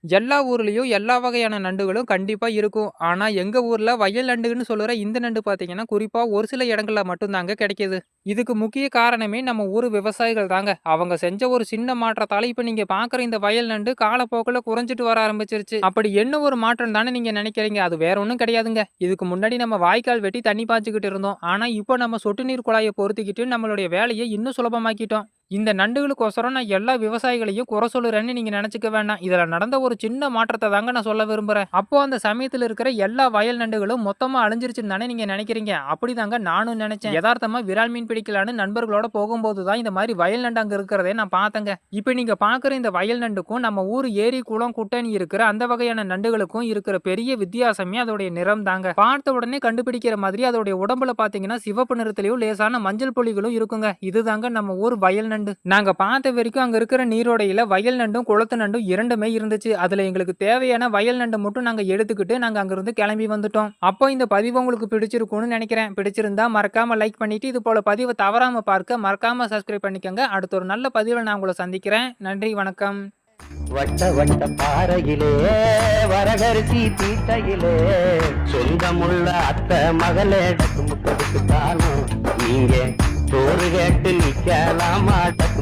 எல்லா ஊர்லயும் எல்லா வகையான நண்டுகளும் கண்டிப்பா இருக்கும். ஆனா, எங்க ஊர்ல வயல் நண்டுன்னு சொல்லுற இந்த நண்டு பார்த்தீங்கன்னா, குறிப்பா ஒரு சில இடங்கள்ல மட்டும் தாங்க கிடைக்குது. இதுக்கு முக்கிய காரணமே நம்ம ஊர் விவசாயிகள் தாங்க. அவங்க செஞ்ச ஒரு சின்ன மாற்றத்தால இப்ப நீங்க பார்க்குற இந்த வயல் நண்டு காலப்போக்குல குறைஞ்சுட்டு வர ஆரம்பிச்சிருச்சு. அப்படி என்ன ஒரு மாற்றம் தானே நீங்க நினைக்கிறீங்க? அது வேற ஒண்ணும் கிடையாதுங்க. இதுக்கு முன்னாடி நம்ம வாய்க்கால் வெட்டி தண்ணி பாய்ச்சிக்கிட்டு இருந்தோம். ஆனா, இப்போ நம்ம சொட்டு நீர் குழாய பொருத்திக்கிட்டு நம்மளுடைய வேலைய இன்னும் சுலபமாக்கிட்டோம். இந்த நண்டுகளுக்கோசரம் நான் எல்லா விவசாயிகளையும் குறை சொல்லுறேன்னு நீங்க நினைச்சுக்க வேண்டாம். இதுல நடந்த ஒரு சின்ன மாற்றத்த தாங்க நான் சொல்ல விரும்புறேன். அப்போ அந்த சமயத்துல இருக்கிற எல்லா வயல் நண்டுகளும் மொத்தமா அழிஞ்சிருச்சுன்னு தானே நீங்க நினைக்கிறீங்க. அப்படிதாங்க நானும் நினைச்சேன். யதார்த்தமா விரால் மீன் பிடிக்கலான்னு நண்பர்களோட போகும்போது தான் இந்த மாதிரி வயல் நண்டு அங்க இருக்கிறதே நான் பார்த்தேங்க. இப்ப நீங்க பார்க்குற இந்த வயல் நண்டுக்கும் நம்ம ஊர் ஏரி, குளம், குட்டைன்னு இருக்கிற அந்த வகையான நண்டுகளுக்கும் இருக்கிற பெரிய வித்தியாசமே அதோடைய நிறம் தாங்க. பார்த்த உடனே கண்டுபிடிக்கிற மாதிரி அதோடைய உடம்புல பார்த்தீங்கன்னா சிவப்பு நிறத்திலயும் லேசான மஞ்சள் புள்ளிகளும் இருக்குங்க. இதுதாங்க நம்ம ஊர் வயல் நண்டு. நாங்க பார்த்த வரைக்கும் அங்க இருக்கிற நீரோடையில வயல் நண்டும் குளத்து நண்டும் இரண்டுமே இருந்துச்சு. அதுல எங்களுக்கு தேவையான வயல் நண்டு மட்டும் நாங்க எடுத்துக்கிட்டு நாங்க அங்கிருந்து கிளம்பி வந்துட்டோம். அப்போ இந்த பதிவு உங்களுக்கு பிடிச்சிருக்கும்னு நினைக்கிறேன். பிடிச்சிருந்தா மறக்காம லைக் பண்ணிட்டு இது போல பதிவை தவறாம பார்க்க மறக்காம சப்ஸ்கிரைப் பண்ணிக்கோங்க. அடுத்த ஒரு நல்ல பதிவுல நான் உங்களை சந்திக்கிறேன். நன்றி, வணக்கம். வட்ட வட்ட பாறையிலே வரகரிசி தீட்டையிலே சொந்தமுள்ள அத்தை மகளே டக்கு முக்கடுக்கு தானும் நீங்க சோறு கேட்டு நிக்கலாமா டக்கு